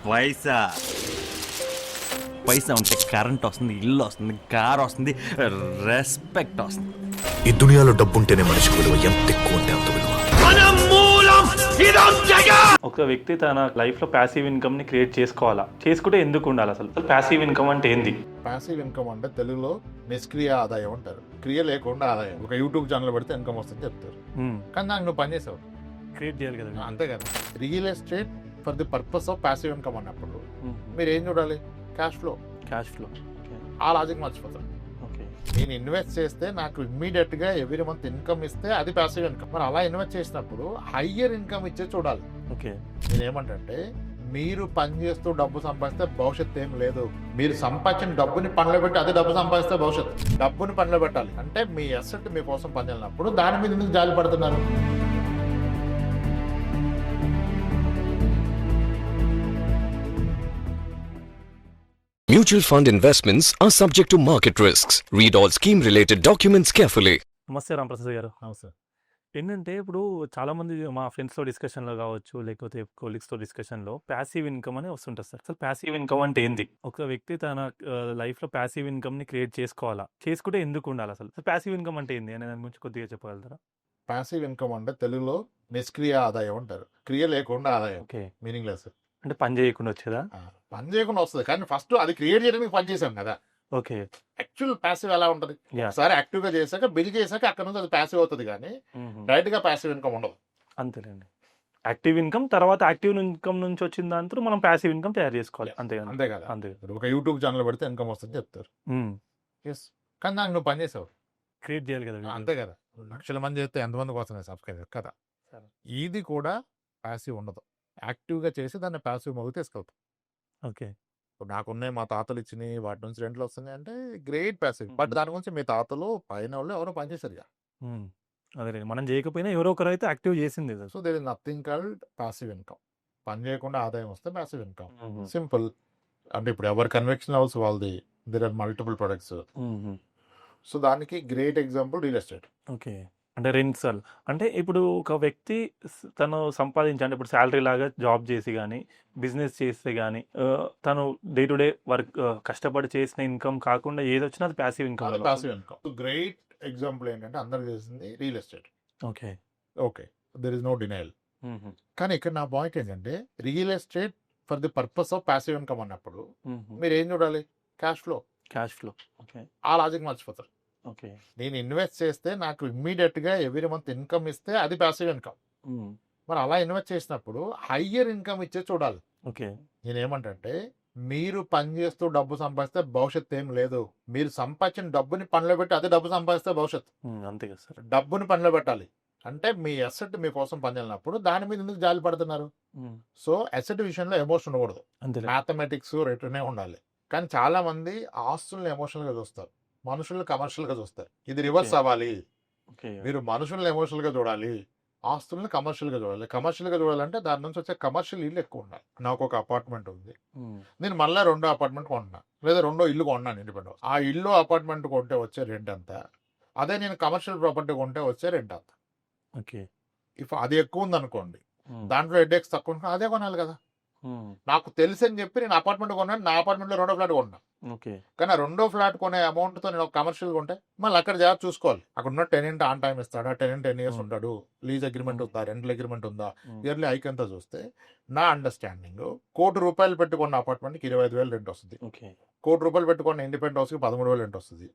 పైసా పైసా ఉంటే కరెంట్ వస్తుంది, ఇల్లు వస్తుంది, కార్ వస్తుంది, రెస్పెక్ట్ వస్తుంది. ఈ దునియాలో డబ్బు ఉంటేనే మనిషికి విలువ, ఎంత ఎక్కువ ఉంటే అంత విలువ. ఒక వ్యక్తి తన లైఫ్లో ప్యాసివ్ ఇన్కమ్ని క్రియేట్ చేసుకోవాలా, చేసుకుంటే ఎందుకు ఉండాలి? అసలు ప్యాసివ్ ఇన్కమ్ అంటే ఏంది? ప్యాసివ్ ఇన్కమ్ అంటే తెలుగులో నిష్క్రియ ఆదాయం అంటారు. క్రియ లేకుండా ఆదాయం. ఒక యూట్యూబ్ ఛానల్ పెడితే ఇన్కమ్ వస్తుంది చెప్తారు, కానీ నాకు నువ్వు పని చేసావు, క్రియేట్ చేయాలి కదా. అంతే కదా. Real estate for the purpose of passive income అన్నప్పుడు మీరు ఏం చూడాలి? Cash flow. ఆ లాజిక్ మర్చిపోతారు. నేను ఇన్వెస్ట్ చేస్తే నాకు ఇమ్మీడియట్ గా ఎవ్రీ మంత్ ఇన్కమ్ ఇస్తే అది ప్యాసివ్ ఇన్కమ్. మరి అలా ఇన్వెస్ట్ చేసినప్పుడు హయ్యర్ ఇన్కమ్ ఇచ్చే చూడాలి. నేనేమంటే మీరు పని చేస్తూ డబ్బు సంపాదిస్తే భవిష్యత్తు ఏం లేదు. మీరు సంపాదించిన డబ్బుని పనిలో పెట్టి అదే డబ్బు సంపాదిస్తే భవిష్యత్తు. డబ్బుని పనిలో పెట్టాలి అంటే మీ అసెట్ మీ కోసం పని చేయాలన్నప్పుడు దాని మీద ఎందుకు జాలి పడుతున్నారు? Mutual fund investments are subject to market risks. Read all scheme-related documents carefully. నమస్తే రామప్రసాద్ గారు. సార్, ఏంటంటే ఇప్పుడు చాలామంది మా ఫ్రెండ్స్తో డిస్కషన్లో కావచ్చు, లేకపోతే కొలీగ్స్తో డిస్కషన్లో ప్యాసివ్ ఇన్కమ్ అని వస్తుంటుంది సార్. అసలు ప్యాసివ్ ఇన్కమ్ అంటే ఏంది? ఒక వ్యక్తి తన లైఫ్లో ప్యాసివ్ ఇన్కమ్ని క్రియేట్ చేసుకోవాలా, చేసుకుంటే ఎందుకు ఉండాలి? అసలు ప్యాసివ్ ఇన్కమ్ అంటే ఏంది అనే దాని గురించి కొద్దిగా చెప్పగలుగుతారా? ప్యాసివ్ ఇన్కమ్ అంటే తెలుగులో నిష్క్రియ ఆదాయం అంటారు. క్రియ లేకుండా ఆదాయం, మీనింగ్ లెస్. అంటే పని చేయకుండా వచ్చేదా? పని చేయకుండా వస్తుంది, కానీ ఫస్ట్ అది క్రియేట్ చేయడానికి పని చేసాం కదా. ఓకే. యాక్చువల్ ప్యాసివ్ ఎలా ఉంటుంది? ఒకసారి యాక్టివ్ గా చేశాక బిల్ చేశాక అక్కడ నుంచి అది ప్యాసివ్ అవుతుంది, కానీ డైరెక్ట్ గా ప్యాసివ్ ఇన్కమ్ ఉండదు. అంతేలేండి. యాక్టివ్ ఇన్కమ్ తర్వాత యాక్టివ్ ఇన్కమ్ నుంచి వచ్చిన దాంతో మనం ప్యాసివ్ ఇన్కమ్ తయారు చేసుకోవాలి. అంతే కదా. ఒక యూట్యూబ్ ఛానల్ పెడితే ఇన్కమ్ వస్తుంది చెప్తారు, కానీ నాకు నువ్వు పని చేసావు, క్రియేట్ చేయాలి కదా. అంతే కదా. లక్షల మంది చేస్తే ఎంతమందికి వస్తున్నాయి సబ్స్క్రైబర్ కదా. ఇది కూడా ప్యాసివ్ ఉండదు. యాక్టివ్ గా చేసి దాన్ని ప్యాసివ్ మోగు తీసుకెళ్తాం. ఓకే. నాకున్నాయి మా తాతలు ఇచ్చినాయి, వాటి నుంచి రెంట్లు వస్తున్నాయి అంటే గ్రేట్ ప్యాసివ్. బట్ దాని గురించి మీ తాతలు పైన వాళ్ళు ఎవరో పనిచేశారు. అదే మనం చేయకపోయినా ఎవరో ఒకరు అయితే యాక్టివ్ చేసింది. So there is nothing called passive income. పని చేయకుండా ఆదాయం వస్తే ప్యాసివ్ ఇన్కమ్. సింపుల్. అంటే ఇప్పుడు ఎవరి కన్వెక్షన్ హౌస్ వాళ్ళది, there are multiple products. So దానికి great example real estate. Okay. అంటే రెంట్సల్ అంటే ఇప్పుడు ఒక వ్యక్తి తను సంపాదించి ఇప్పుడు శాలరీ లాగా జాబ్ చేసి కానీ బిజినెస్ చేస్తే కానీ తను డే టు డే వర్క్ కష్టపడి చేసిన ఇన్కమ్ కాకుండా ఏది వచ్చినా అది passive income. Passive income great example ఏంటంటే అందరు చేసింది real estate. Okay, there is no denial. కానీ ఇక్కడ నా పాయింట్ ఏంటంటే real estate for the purpose of passive income అన్నప్పుడు మీరు ఏం చూడాలి? Cash flow. ఆ లాజిక్ మర్చిపోతారు. నేను ఇన్వెస్ట్ చేస్తే నాకు ఇమ్మీడియట్ గా ఎవ్రీ మంత్ ఇన్కమ్ ఇస్తే అది ప్యాసివ్ ఇన్కమ్. మరి అలా ఇన్వెస్ట్ చేసినప్పుడు హయ్యర్ ఇన్కమ్ ఇచ్చే చూడాలి. నేనేమంటే మీరు పని చేస్తూ డబ్బు సంపాదిస్తే భవిష్యత్తు ఏం లేదు. మీరు సంపాదించిన డబ్బుని పనిలో పెట్టి అదే డబ్బు సంపాదిస్తే భవిష్యత్తు. అంతే కదా సార్. డబ్బుని పనిలో పెట్టాలి అంటే మీ అసెట్ మీ కోసం పనిచేయాలన్నప్పుడు దాని మీద ఎందుకు జాలి పడుతున్నారు? సో అసెట్ విషయంలో ఎమోషన్ ఉండకూడదు, మ్యాథమెటిక్స్ రిటర్నే ఉండాలి. కానీ చాలా మంది ఆస్తులను ఎమోషనల్ గా చూస్తారు, మనుషులను కమర్షియల్ గా చూస్తారు. ఇది రివర్స్ అవ్వాలి. మీరు మనుషులను ఎమోషనల్ గా చూడాలి, ఆస్తులను కమర్షియల్ గా చూడాలి. కమర్షియల్ గా చూడాలంటే దాని నుంచి వచ్చే కమర్షియల్ ఇల్లు ఎక్కువ ఉండాలి. నాకు ఒక అపార్ట్మెంట్ ఉంది, నేను మళ్ళీ రెండో అపార్ట్మెంట్ కొంటున్నా, లేదా రెండో ఇల్లు కొన్నాను ఇండిపెండెంట్. ఆ ఇల్లు అపార్ట్మెంట్ కొంటే వచ్చే రెంట్ అంతా, అదే నేను కమర్షియల్ ప్రాపర్టీ కొంటే వచ్చే రెంట్ అంతా. ఇఫ్ అది ఎక్కువ ఉంది అనుకోండి, దాంట్లో హెడ్ఏక్స్ తక్కువ ఉంటుంది, అదే కొనాలి కదా. నాకు తెలుసు అని చెప్పి నేను అపార్ట్మెంట్ కొన్నాను, నా అపార్ట్మెంట్ లో రెండో ఫ్లాట్ కొన్నా. కానీ ఆ రెండో ఫ్లాట్ కొనే అమౌంట్ తో నేను ఒక కమర్షియల్ కొంటే మళ్ళీ అక్కడ జాగ్రత్త చూసుకోవాలి. అక్కడ ఉన్న టెనెంట్ ఆన్ టైం ఇస్తాడా, టెనెంట్ 10 years ఉంటాడు, లీజ్ అగ్రిమెంట్ ఉందా, రెంటల్ అగ్రిమెంట్ ఉందా, ఇయర్లీ హైక్ అంతా చూస్తే నా అండర్స్టాండింగ్ ₹1,00,00,000 పెట్టుకున్న అపార్ట్మెంట్ కి 25,000 రెంట్ వస్తుంది. ₹1,00,00,000 పెట్టుకున్న ఇండిపెండెంట్ హౌస్ కి 13,000 రెంట్ వస్తుంది.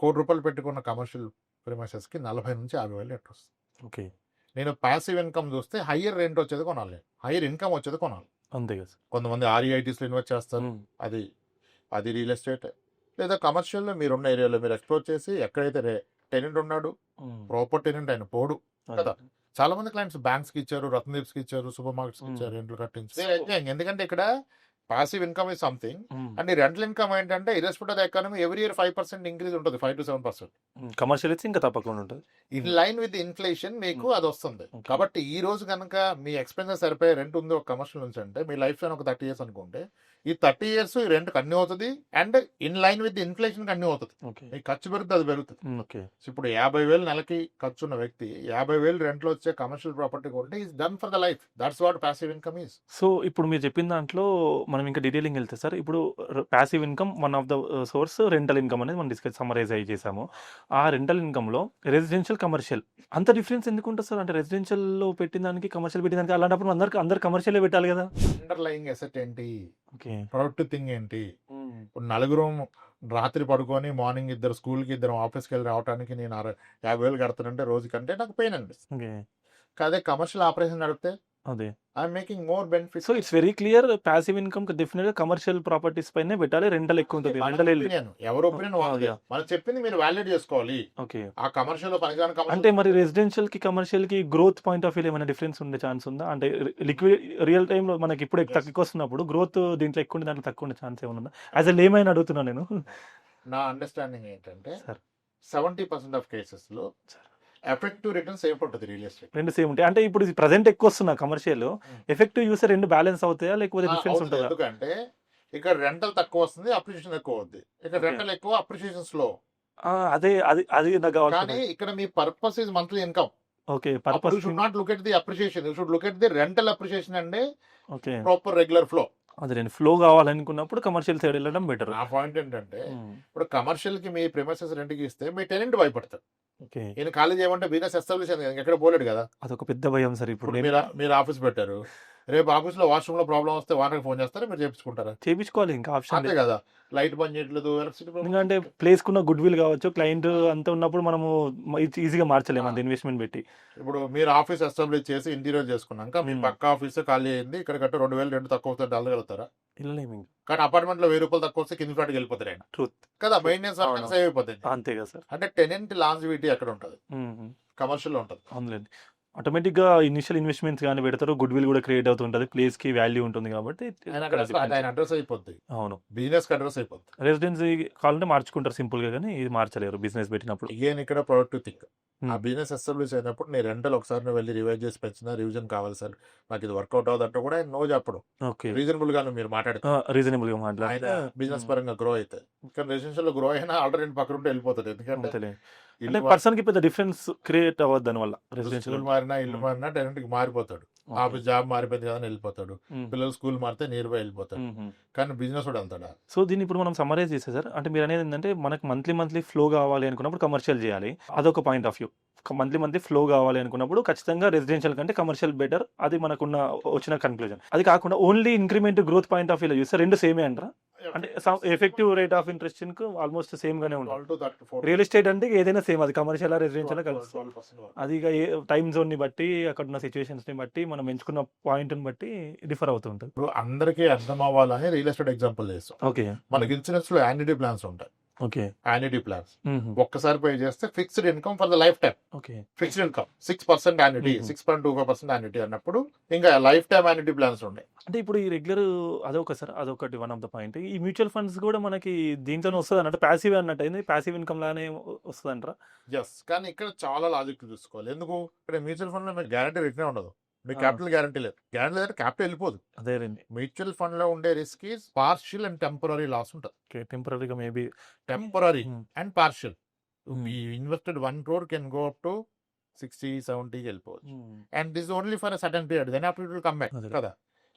₹1,00,00,000 పెట్టుకున్న కమర్షియల్ ప్రిమైసెస్ కి 40,000 నుంచి 50,000 రెంట్ వస్తుంది. నేను ప్యాసివ్ ఇన్కమ్ చూస్తే హయ్యర్ రెంట్ వచ్చేది కొనాలి, హయ్యర్ ఇన్కమ్ వచ్చేది కొనాలి. అంతే కదా. కొంతమంది REITs లో ఇన్వెస్ట్ చేస్తారు, అది రియల్ ఎస్టేట్. లేదా కమర్షియల్ లో మీరున్న ఏరియాలో మీరు ఎక్స్ప్లోర్ చేసి ఎక్కడైతే టెనెంట్ ఉన్నాడు, ప్రాపర్ టెనెంట్ ఆయన పోడు కదా. చాలా మంది క్లయింట్స్ బ్యాంక్స్ కి ఇచ్చారు, రత్నదీప్స్ కి ఇచ్చారు, సూపర్ మార్కెట్స్ కి ఇచ్చారు, రెంట్లు కట్టించారు. ఎందుకంటే ఇక్కడ passive income is something and ఈ రెంటల్ ఇన్కమ్ ఏంటంటే irrespective of the economy every year 5% increase ఉంటుంది, 5 to 7%. కమర్షియల్ అయితే ఇంకా తప్పకుండా ఉంటుంది. ఇన్ లైన్ విత్ ఇన్ఫ్లేషన్ మీకు అది వస్తుంది. కాబట్టి ఈ రోజు కనుక మీ ఎక్స్పెన్సెస్ సరిపోయే రెంట్ ఉంది ఒక కమర్షియల్ నుంచి అంటే మీ లైఫ్ టైం ఒక 30 years అనుకుంటే ఈ 30 years ఈ రెంట్ కన్యూ అవుతుంది and in line with inflation continue అవుతుంది. మీకు ఖర్చు పెరుగుతుంది, అది పెరుగుతుంది. ఇప్పుడు 50,000 నెలకి ఖర్చు ఉన్న వ్యక్తి 50,000 రెంట్లో వచ్చే కమర్షియల్ ప్రాపర్టీ కొంటే is done for the life. That's what passive income is. So ఇప్పుడు మీరు చెప్పిన దాంట్లో మనం ఇంకా డీటెయిలింగ్ వెళ్తే సార్, ఇప్పుడు passive income one of the source rental income అనేది మనం సమ్మరైజ్ అయ్యి చేసాము. ఆ రెంటల్ ఇన్కమ్ లో రెసిడెన్షియల్, కమర్షియల్ అంత డిఫరెన్స్ ఎందుకు ఉంటుంది సార్? అంటే రెసిడెన్షియల్ లో పెట్టిన దానికి, కమర్షియల్ పెట్టిన దానికి, అలాంటప్పుడు అందరు కమర్షియల్ పెట్టాలి కదా. అండర్లయింగ్ అసెట్ ఏంటి, ఓకే, ప్రొడక్టివ్ థింగ్ ఏంటి? ఇప్పుడు నలుగురు రాత్రి పడుకొని మార్నింగ్ ఇద్దరు స్కూల్కి ఇద్దరు ఆఫీస్కి వెళ్ళి రావడానికి నేను 50,000 కడతానంటే రోజుకంటే నాకు పెయిన్ అనిపిస్తుంది. అదే కమర్షియల్ ఆపరేషన్ నడిపితే అదే I'm making more benefit. So it's very clear, passive income definite గా కమర్షియల్ ప్రాపర్టీస్ పైనే పెట్టాలి. రెంటల్ ఎక్కువ ఉంటుంది. ఎవరి ఒపీనియన్ వాళ్ళది. మనం చెప్పింది మీరు వాలిడేట్ చేసుకోవాలి. ఓకే, ఆ కమర్షియల్ పనికిరాని అంటే మరి రెసిడెన్షియల్ కి, కమర్షియల్ కి గ్రోత్ పాయింట్ ఆఫ్ వ్యూ ఏమైనా డిఫరెన్స్ ఉండే ఛాన్స్ ఉందా? అంటే లిక్విడ్ రియల్ టైమ్ లో మనకి ఇప్పుడు తక్కువ వస్తున్నప్పుడు గ్రోత్ దీంట్లో ఎక్కువ ఉండే, దాంట్లో తక్కువ ఉండే ఛాన్స్ ఏమైనా ఉందా? యాజ్ ఎ లేమైన్ అడుగుతున్నా నేను. నా అండర్స్టాండింగ్ ఏంటంటే సార్ 70% ఆఫ్ కేసెస్ లో ఎఫెక్టివ్ రిటర్న్ సేమ్ ఉంటుంది రియల్ ఎస్టేట్. రెండు సేమ్ ఉంటాయి. అంటే ఇప్పుడు ప్రజెంట్ ఎక్కువ వస్తున్నా కమర్షియల్, ఎఫెక్టివ్ యూసర్ రెండు బ్యాలెన్స్ అవుతాయా లేకపోతే డిఫరెన్స్ ఉంటుందా? ఎందుకంటే ఇక్కడ రెంటల్ తక్కువ వస్తుంది, అప్రిషియేషన్ ఎక్కువ అవుతుంది. ఇక్కడ రెంటల్ ఎక్కువ, అప్రిషియేషన్ స్లో. అదే అది నాకు కావాలి. కానీ ఇక్కడ మీ purpose is monthly income. Okay, purpose should not look at the appreciation, you should look at the rental appreciation and okay proper regular flow. అదే నేను ఫ్లో కావాలనుకున్నప్పుడు కమర్షియల్ సైడ్ వెళ్ళడం బెటర్. నా పాయింట్ ఏంటంటే ఇప్పుడు కమర్షియల్ కి మీ ప్రిమైసెస్ రెంట్కి ఇస్తే మీ టెనెంట్ భయపడతారు. ఓకే, ఈయన ఖాళీ చేయమంటే బిజినెస్ ఎస్టాబ్లిష్ అయింది, ఎక్కడ పోలేడు కదా. అదొక పెద్ద భయం సార్. ఇప్పుడు మీరు ఆఫీస్ పెట్టారు, రేపు ఆఫీస్ లో వాష్రూమ్ లో ప్రాబ్లం వస్తే వానకి ఫోన్ చేస్తారా, మీరు చేయించుకుంటారా? చేయించుకోవాలి, ఇంకా ఆప్షన్ అంతే కదా. లైట్ బంద్ చేయట్లేదు, ఎలక్ట్రిసిటీ ఎందుకంటే ప్లేస్ కున్న గుడ్ విల్ కావచ్చు, క్లయింట్ అంతా ఉన్నప్పుడు మనము ఈజీగా మార్చలేము అంత ఇన్వెస్ట్మెంట్ పెట్టి. ఇప్పుడు మీరు ఆఫీస్ ఎస్టాబ్లిష్ చేసి ఇంటీరియర్ చేసుకున్నాక మీ పక్క ఆఫీస్ ఖాళీ అయింది, ఇక్కడ కట్ట 2,000 రెంట్ తక్కువ అవుతుంది, వెళ్ళగలుగుతారా? వెళ్ళలేము. కానీ అపార్ట్మెంట్ లో 1,000 రూపాయలు తక్కువ వస్తే కింది ఫ్లాట్కి వెళ్ళిపోతారు ఆయన. ట్రూత్ కదా, మెయింటెనెన్స్ సేవ్ అయిపోతుంది. అంతే కదా సార్. అంటే టెనెంట్ లాంజివిటీ అక్కడ ఉంటుంది, కమర్షియల్ లో ఉంటుంది. అవునులేండి, ఆటోమేటిక్ గా ఇనిషియల్ ఇన్వెస్ట్మెంట్స్ కానీ పెడతారు, గుడ్ విల్ కూడా క్రియేట్ అవుతుంటది, ప్లేస్ కి వాల్యూ ఉంటుంది కాబట్టి ఆయన అడ్రస్ అయిపోద్ది. అవును, బిజినెస్ కి అడ్రస్ అయిపోద్ది. రెసిడెన్సీ కావాలంటే మార్చుకుంటారు సింపుల్ గా, కానీ ఇది మార్చలేరు బిజినెస్ పెట్టినప్పుడు. అగైన్ ఇక్కడ ప్రొడక్టివ్ థింక్. ఆ బిజినెస్ ఎస్టాబ్లిష్ అయినప్పుడు నీ రెంటల్ ఒకసారి నువ్వు వెళ్ళి రివైజ్ చేసి పెంచినా, రివిజన్ కావాలి సార్ నాకు ఇది వర్కౌట్ అవుతుందంటే కూడా ఆయన నో చెప్పడం. ఓకే, రీజనబుల్ గా మీరు మాట్లాడుతున్నారు, రీజనబుల్ గా మాట్లాడాలి. ఆయన బిజినెస్ పరంగా గ్రో అయితే. కానీ రెసిడెన్షియల్ లో గ్రో అయినా ఆల్టర్నేట్ పక్కన ఉంటే వెళ్ళిపోతుంది. ఎందుకంటే అంటే పర్సన్ కి పెద్ద డిఫరెన్స్ క్రియేట్ అవ్వదు దాని వల్ల. రెసిడెన్షియల్ మారినా, ఇల్లు మారినా టెనెంట్ కి మారిపోతాడు. ఆఫీస్ జాబ్ మారిపోయింది కదా వెళ్ళిపోతాడు, పిల్లలు స్కూల్ మారితే నియర్ బై వెళ్ళిపోతాడు. కానీ బిజినెస్ కూడా వెళ్తాడా? సో దీన్ని ఇప్పుడు మనం సమ్మరైజ్ చేసే సార్, అంటే మీరు అనేది ఏంటంటే మనకు మంత్లీ ఫ్లో కావాలి అనుకున్నప్పుడు కమర్షియల్ చేయాలి, అదొక point of view. Monthly flow కావాలి అనుకున్నప్పుడు ఖచ్చితంగా రెసిడెన్షియల్ కంటే కమర్షియల్ బెటర్, అది మనకున్న వచ్చిన కన్క్లూజన్. అది కాకుండా only increment growth point of వ్యూలో చూస్తే రెండు సేమే అంటారా? అంటే effective rate of interest almost same గానే ఉంటుంది. రియల్ ఎస్టేట్ అంటే ఏదైనా సేమ్, అది కమర్షియల్ రెసిడెన్షియల్ కలిసి. అది ఇక టైమ్ జోన్ ని బట్టి, అక్కడ ఉన్న సిచ్యువేషన్స్ ని బట్టి, మనం ఎంచుకున్న పాయింట్ ని బట్టి డిఫర్ అవుతూ ఉంటుంది. అందరికీ అర్థం అవ్వాలని రియల్ ఎస్టేట్ ఎగ్జాంపుల్ చేస్తాం. ఓకే, మనకి ఇన్సూరెన్స్ లో యాన్యుటీ ప్లాన్స్ ఉంటాయి. ఓకే, యాన్యుటీ ప్లాన్స్ ఒక్కసారి పే చేస్తే fixed income for the life time. Okay, fixed income 6% annuity, 6.25% annuity అన్నప్పుడు ఇంకా లైఫ్ టైం యాన్యుటీ ప్లాన్స్ ఉన్నాయి. అంటే ఇప్పుడు ఈ రెగ్యులర్ అదొకటి వన్ ఆఫ్ ద పాయింట్. ఈ మ్యూచువల్ ఫండ్స్ కూడా మనకి దీంట్లోనే వస్తుంది అన్నట్టు, ప్యాసివ్ అన్నట్టు అయింది, ప్యాసివ్ ఇన్కమ్ లానే వస్తుంది అంటారా? ఎస్, కానీ ఇక్కడ చాలా లాజిక్ చూసుకోవాలి. ఎందుకు ఇక్కడ మ్యూచువల్ ఫండ్ లో మీకు గ్యారంటీ రిటర్న్ ఉండదు, మీ క్యాపిటల్ గ్యారంటీ లేదు. గ్యారంటీ లేదు, క్యాపిటల్ వెళ్ళిపోదు. అదే రండి, మ్యూచువల్ ఫండ్ లో ఉండే risk is partial and temporary loss ఉంటుంది. టెంపరీగా మేబీ టెంపరీ అండ్ పార్షియల్. మీ invested 1 crore can go up to 60-70 వెళ్ళిపోవచ్చు. And this only for certain period, then after it will come back కదా.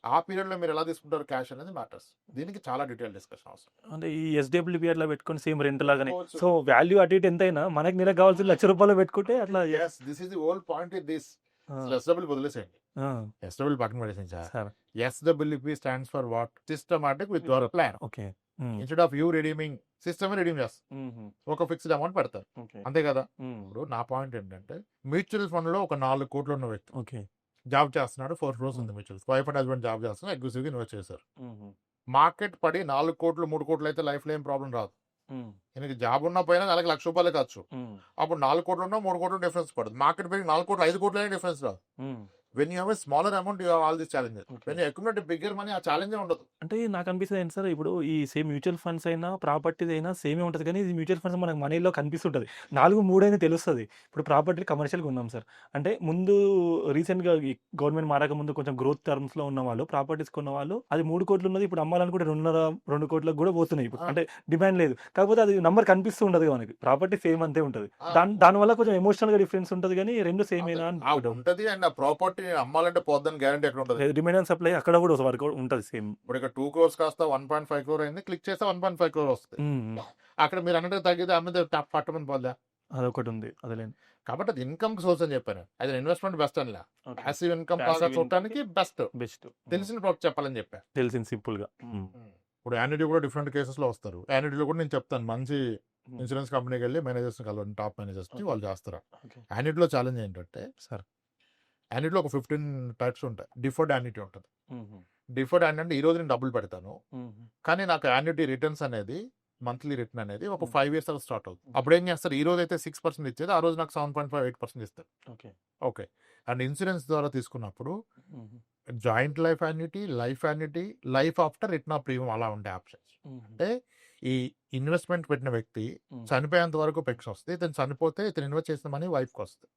ఆ పీరియడ్ లో మీరు ఎలా తీసుకుంటారు క్యాష్ అనేది మ్యాటర్స్. దీనికి చాలా డీటెయిల్ డిస్కషన్ అవసరం. అంటే ఈ SWPR లో పెట్టుకుని సేమ్ రెంట్ లాగానే, సో వాల్యూ అటు ఇటు ఎంతైనా మనకి నెలకు కావాల్సిన ₹1,00,000 పెట్టుకుంటే అట్లా. This is the whole point in this. SW వదిలేసేయండి, SW పక్కన పడేసింది sir. SWP stands for what? Systematic with your plan. Okay, instead of you redeeming, system redeem చేస్తారు, ఒక ఫిక్స్డ్ అమౌంట్ పెడతారు, అంతే కదా. ఇప్పుడు నా పాయింట్ ఏంటంటే మ్యూచువల్ ఫండ్ లో ఒక 4 కోట్లు ఉన్న వ్యక్తి, ఓకే, జాబ్ చేస్తున్నాడు, 4 crores ఉంది mutual, wife and husband job చేస్తున్నారు, అగ్రెసివ్ గా ఇన్వెస్ట్ చేశారు. మార్కెట్ పడి 4 కోట్లు 3 కోట్లు అయితే లైఫ్ లో ఏం ప్రాబ్లం రాదు. ఈయనకి జాబ్ ఉన్నా పోయినా నెలకి ₹1,00,000 ఖర్చు. అప్పుడు 4 కోట్లు ఉన్నా 3 కోట్లు డిఫరెన్స్ పడుతుంది. మార్కెట్ పెరిగి 4 కోట్లు 5 కోట్లు అయినా డిఫరెన్స్ రాదు. When you have a smaller amount you have all this challenges. When you accumulate bigger money ఆ ఛాలెంజే ఉండదు. అంటే నాకు అనిపిస్తుంది ఏంటి సార్, ఇప్పుడు ఈ సేమ్ మ్యూచువల్ ఫండ్స్ అయినా ప్రాపర్టీస్ అయినా సేమే ఉంటుంది, కానీ ఇది మ్యూచువల్ ఫండ్స్ మనకు మనీలో కనిపిస్తుంటుంది, 4-3 అయినా తెలుస్తుంది. ఇప్పుడు ప్రాపర్టీ కమర్షియల్గా ఉన్నాం సార్, అంటే ముందు రీసెంట్గా ఈ గవర్నమెంట్ మారక ముందు కొంచెం గ్రోత్ టర్మ్స్లో ఉన్న వాళ్ళు ప్రాపర్టీస్ కొన్న వాళ్ళు అది 3 కోట్లు ఉన్నది ఇప్పుడు అమ్మాలనుకుంటే 2.5-2 కోట్లకు కూడా పోతున్నాయి ఇప్పుడు. అంటే డిమాండ్ లేదు, కాకపోతే అది నంబర్ కనిపిస్తూ ఉండదు మనకి, ప్రాపర్టీ సేమ్ అంతే ఉంటుంది. దానివల్ల కొంచెం ఎమోషనల్గా డిఫరెన్స్ ఉంటుంది, కానీ రెండు సేమ్ అయినా ఉంటది. అండ్ ఆ ప్రాపర్టీ అమ్మాలంటే పోద్దని గ్యారంటీ ఎక్కడ ఉంటుంది? డిమాండ్ అండ్ సప్లై అక్కడ కూడా వర్క్ ఉంటుంది సేమ్. ఇప్పుడు ఇక్కడ 2 crores కాస్త 1.5 crore అయింది, క్లిక్ చేస్తే 1.5 crore వస్తుంది. అక్కడ మీరు అన్నట్టు తగ్గితే అమ్మితే పట్టమని పోదా? అదొకటి ఉంది, అదేలేండి. కాబట్టి అది ఇన్కమ్ సోర్స్ అని చెప్పాను. అది ఇన్వెస్ట్మెంట్ బెస్ట్ అనిలా, ప్యాసివ్ ఇన్కమ్ బాగా చూడటానికి బెస్ట్ తెలిసిన ప్రోడక్ట్ చెప్పాలని చెప్పాను. తెలిసింది సింపుల్ గా. ఇప్పుడు యాన్యుటీ కూడా డిఫరెంట్ కేసెస్ లో వస్తారు. యాన్యుటీలో కూడా నేను చెప్తాను, మంచి ఇన్సూరెన్స్ కంపెనీకి వెళ్ళి మేనేజర్స్ కలవండి, టాప్ మేనేజర్స్ వాళ్ళు చేస్తారు. యాన్యుటీలో ఛాలెంజ్ ఏంటంటే సార్, యాన్యుటీలో ఒక 15 టైప్స్ ఉంటాయి. డిఫర్డ్ యాన్యుటీ ఉంటుంది. డిఫర్డ్ యాన్యుటీ అంటే ఈ రోజు నేను డబ్బులు పెడతాను, కానీ నాకు యాన్యుటీ రిటర్న్స్ అనేది మంత్లీ రిటర్న్ అనేది ఒక 5 years తర్వాత స్టార్ట్ అవుతుంది. అప్పుడు ఏం చేస్తారు, ఈ రోజు అయితే 6% ఇచ్చేది ఆ రోజు నాకు 7.5-8% ఇస్తారు. ఓకే. అండ్ ఇన్సూరెన్స్ ద్వారా తీసుకున్నప్పుడు joint life annuity, life annuity, life after return of premium అలా ఉండే ఆప్షన్స్. అంటే ఈ ఇన్వెస్ట్మెంట్ పెట్టిన వ్యక్తి చనిపోయేంత వరకు పెన్షన్ వస్తుంది. ఇతను చనిపోతే ఇతను ఇన్వెస్ట్ చేసిన మనీ వైఫ్కి వస్తుంది.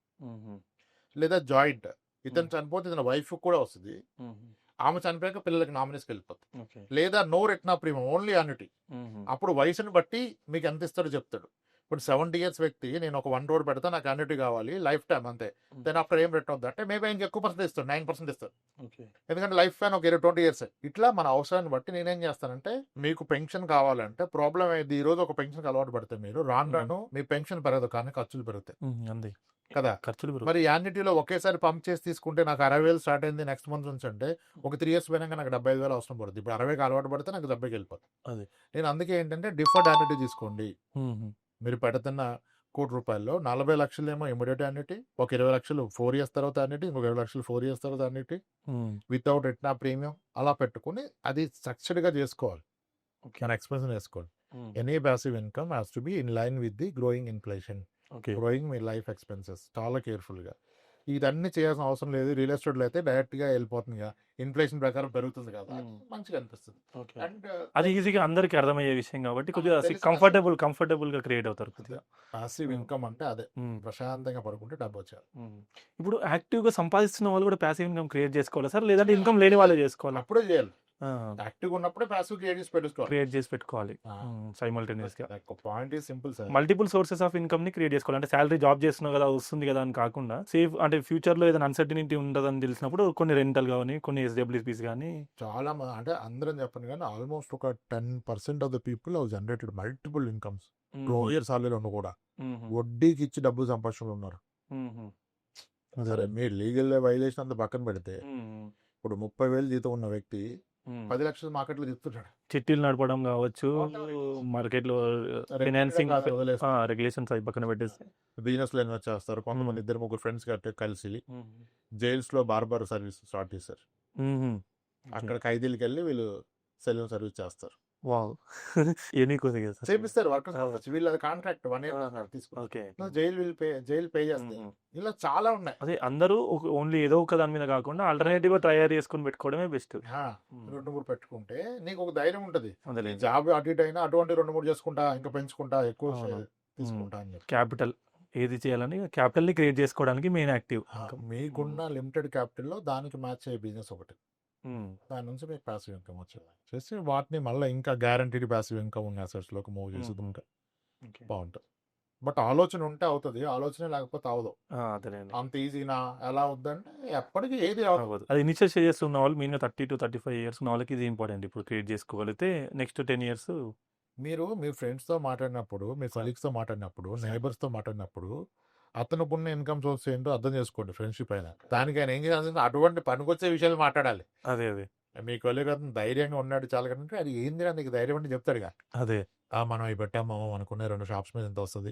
లేదా జాయింట్, ఇతను చనిపోతే ఇతని వైఫ్ కూడా వస్తుంది, ఆమె చనిపోయాక పిల్లలకి నామినీస్కి వెళ్ళిపోతుంది. లేదా no return of premium, only annuity. అప్పుడు వయసుని బట్టి మీకు ఎంత ఇస్తాడో చెప్తాడు. ఇప్పుడు 70 years వ్యక్తి నేను ఒక 1 crore పెడతా, నాకు యాన్యుటీ కావాలి లైఫ్ టైం అంతే, దెన్ ఆఫ్టర్ ఏం రిటర్న్ అవుతుంది అంటే మేబీ ఇంకా ఎక్కువ పర్సెంట్ ఇస్తాడు, 9% ఇస్తాడు. ఎందుకంటే లైఫ్ ఫ్యాన్ ఒక 20 years. ఇట్లా మన అవసరాన్ని బట్టి నేనేం చేస్తానంటే, మీకు పెన్షన్ కావాలంటే ప్రాబ్లం అయింది, ఈ రోజు ఒక పెన్షన్ అలవాటు పడితే మీరు రాను మీ పెన్షన్ పెరగదు, కానీ ఖర్చులు పెరుగుతాయి కదా. మరి యాన్యుటీలో ఒకేసారి పంప్ చేసి తీసుకుంటే నాకు 60,000 స్టార్ట్ అయింది నెక్స్ట్ మంత్ నుంచి అంటే ఒక 3 years పోయినాక నాకు 75,000 అవసరం పడుతుంది. ఇప్పుడు 60కి అలవాటు పడితే నాకు 70కి వెళ్ళిపోతుంది. నేను అందుకే ఏంటంటే డిఫర్డ్ యాన్యుటీ తీసుకోండి. మీరు పెడుతున్న 1 కోటి రూపాయల్లో 40 లక్షలు ఏమో ఇమీడియట్ యాన్యుటీ, ఒక 20 లక్షలు 4 years తర్వాత యాన్యుటీ, ఇంకొక 20 లక్షలు 4 years తర్వాత annuity without return of premium అలా పెట్టుకుని అది స్ట్రక్చర్డ్ గా చేసుకోవాలి. మన ఎక్స్పెన్షన్ వేసుకోవాలి. Any passive income has to be in line with the growing inflation, growing me life expenses. చాలా కేర్ఫుల్ గా ఇదన్నీ చేయాల్సిన అవసరం లేదు. రియల్ ఎస్టేట్లో అయితే డైరెక్ట్ గా వెళ్ళిపోతుంది కదా, ఇన్ఫ్లేషన్ ప్రకారం పెరుగుతుంది కదా, మంచిగా అనిపిస్తుంది. అండ్ అది ఈజీగా అందరికి అర్థమయ్యే విషయం కాబట్టి కొద్దిగా కంఫర్టబుల్ గా క్రియేట్ అవుతారు. కొద్దిగా ప్యాసివ్ ఇన్కమ్ అంటే అదే, ప్రశాంతంగా పడుకుంటే డబ్బు వచ్చారు. ఇప్పుడు యాక్టివ్ గా సంపాదిస్తున్న వాళ్ళు కూడా ప్యాసివ్ ఇన్కమ్ క్రియేట్ చేసుకోవాలి సార్, లేదంటే ఇన్కమ్ లేని వాళ్ళే చేసుకోవాలి? అప్పుడే చేయాలి. యాక్టివ్ ఉన్నప్పుడే ప్యాసివ్ క్రియేట్ చేసి పెట్టుకోవాలి సైమల్టేనియస్ గా. Point is simple sir, multiple sources of income ని క్రియేట్ చేసుకోవాలి. అంటే శాలరీ జాబ్ చేస్తున్నావు కదా వస్తుంది కదా అని కాకుండా, సేఫ్ అంటే ఫ్యూచర్ లో ఏదైనా అన్సర్టనిటీ ఉండదని తెలిసినప్పుడు కొన్ని రెంటల్ కానీ కొన్ని SWPs కానీ చాలా అంటే అందరం చెప్పండి కానీ ఆల్మోస్ట్ ఒక 10% of the people have generated multiple incomes. Lower సాలరీలో కూడా వడ్డీకి ఇచ్చి డబ్బులు సంపాదించిన ఉన్నారు. సరే మీరు లీగల్ వైలేషన్ అంత పక్కన పెడితే ఇప్పుడు 30,000 జీతం ఉన్న వ్యక్తి 10 లక్షలు మార్కెట్లో తిప్పుతున్నాడు. చిట్టీలు నడపడం కావచ్చు, మార్కెట్ లో ఫైనాన్సింగ్ రెగ్యులేషన్స్ అవి పక్కన పెట్టేసి బిజినెస్ లో ఇన్వెస్ట్ చేస్తారు. కొంతమంది 2-3 ఫ్రెండ్స్ కలిసి జైల్స్ లో బార్బర్ సర్వీస్ స్టార్ట్ చేశారు. అక్కడ ఖైదీలకి వెళ్ళి వీళ్ళు సెలూన్ సర్వీస్ చేస్తారు. చేపిస్తారు వర్కర్స్, వీళ్ళ కాంట్రాక్ట్ 1 year తీసుకుంటారు. జైలు పే చేస్తారు. ఇలా చాలా ఉన్నాయి. అదే అందరూ ఓన్లీ ఏదో ఒక దాని మీద కాకుండా ఆల్టర్నేటివ్ గా తయారు చేసుకుని పెట్టుకోవడమే బెస్ట్. 2-3 పెట్టుకుంటే నీకు ఒక ధైర్యం ఉంటది. జాబ్ అటు ఇటు అయినా అటువంటి 2-3 చేసుకుంటా, ఇంకా పెంచుకుంటా, ఎక్కువ తీసుకుంటా అని. క్యాపిటల్ ఏది చేయాలని క్యాపిటల్ ని క్రియేట్ చేసుకోవడానికి మెయిన్ యాక్టివ్. మీకున్న లిమిటెడ్ క్యాపిటల్ లో దానికి మ్యాచ్ అయ్యే బిజినెస్ ఒకటి, దాని నుంచి మీకు ప్యాసివ్ ఇన్కమ్ వచ్చేది చేసి వాటిని మళ్ళీ ఇంకా గ్యారంటీడ్ ప్యాసివ్ ఇన్కమ్ ఉన్న అసెట్స్ లోకి మూవ్ చేసి ఇంకా బాగుంటుంది. బట్ ఆలోచన ఉంటే అవుతుంది, ఆలోచన లేకపోతే అవదు. అంత ఈజీనా ఎలా అవుద్దంటే ఎప్పటికీ ఏది అవ్వదు. అది ఇనిషియేట్ చేస్తున్న వాళ్ళు మినిమం 30 to 35 years ఉన్న వాళ్ళకి ఇది ఇంపార్టెంట్. ఇప్పుడు క్రియేట్ చేసుకోగలిగితే నెక్స్ట్ 10 years మీరు మీ ఫ్రెండ్స్ తో మాట్లాడినప్పుడు, మీ కొలీగ్స్ తో మాట్లాడినప్పుడు, నైబర్స్ తో మాట్లాడినప్పుడు అతనికి ఉన్న ఇన్కమ్ సోర్స్ ఏంటో అర్థం చేసుకోండి. ఫ్రెండ్షిప్ అయినా దానికి ఆయన ఏం చేయాల్సింది అటువంటి పనికొచ్చే విషయాలు మాట్లాడాలి. అదే మీ కొలీగ్ అతను ధైర్యంగా ఉన్నాడు చాలా కంటే అది ఏంది నీకు ధైర్యం అంటే చెప్తాడుగా. అదే మనం అవి పెట్టాము అనుకునే 2 shops మీద ఎంత వస్తుంది,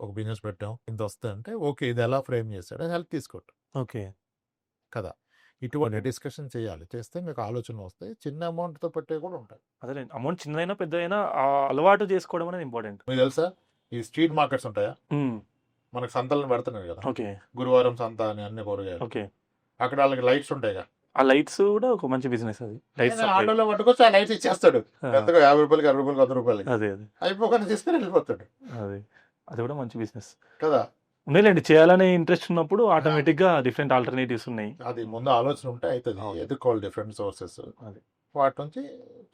ఒక బిజినెస్ పెట్టాం ఇంత వస్తుంది అంటే ఓకే ఇది ఎలా ఫ్రేమ్ చేస్తాడు అని హెల్ప్ తీసుకోండి. ఓకే కదా, ఇటువంటి డిస్కషన్ చేయాలి. చేస్తే మీకు ఆలోచనలు వస్తాయి. చిన్న అమౌంట్ తో పెట్టే కూడా ఉంటాయి. అదే అమౌంట్ చిన్నదైనా పెద్దదైనా అలవాటు చేసుకోవడం అనేది ఇంపార్టెంట్. మీకు తెలుసా ఈ స్ట్రీట్ మార్కెట్స్ ఉంటాయా, మనకు సంతలను పెడుతున్నారు కదా, ఓకే గురువారం సంత అని అన్ని కూరగాయలు. ఓకే అక్కడ వాళ్ళకి లైట్స్ ఉంటాయిగా, ఆ లైట్స్ కూడా ఒక మంచి బిజినెస్ అది. Lights supply. ఆటోలో పట్టుకొచ్చి ఆ లైట్స్ ఇచ్చేస్తాడు. ఆ, ఎంతగా 50 రూపాయలకి, 60 రూపాయలకి, 100 రూపాయలకి అదే అదే అయిపోగానే తీసుకుని వెళ్ళిపోతాడు అదే అది కూడా మంచి బిజినెస్. కదా. ఉన్నాయిలేండి, చేయాలనే ఇంట్రెస్ట్ ఉన్నప్పుడు ఆటోమేటిక్గా డిఫరెంట్ ఆల్టర్నేటివ్స్ ఉన్నాయి. అది ముందు ఆలోచన ఉంటే అవుతుంది. అవును. ఎదుర్కోవాలి డిఫరెంట్ సోర్సెస్, అది. వాటి నుంచి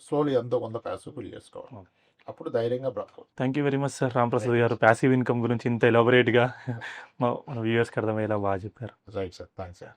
స్లోలీ ఎంతో కొంత ప్యాసివ్ బిల్డ్ చేసుకోవాలి. అవును. అప్పుడు ధైర్యంగా బ్రతకాలి. Thank you very much sir Ramprasad garu. Passive income గురించి ఇంత ఎలాబొరేట్గా మన వ్యూవర్స్కి అర్థమయ్యేలా బాగా చెప్పారు. Right sir, thanks sir.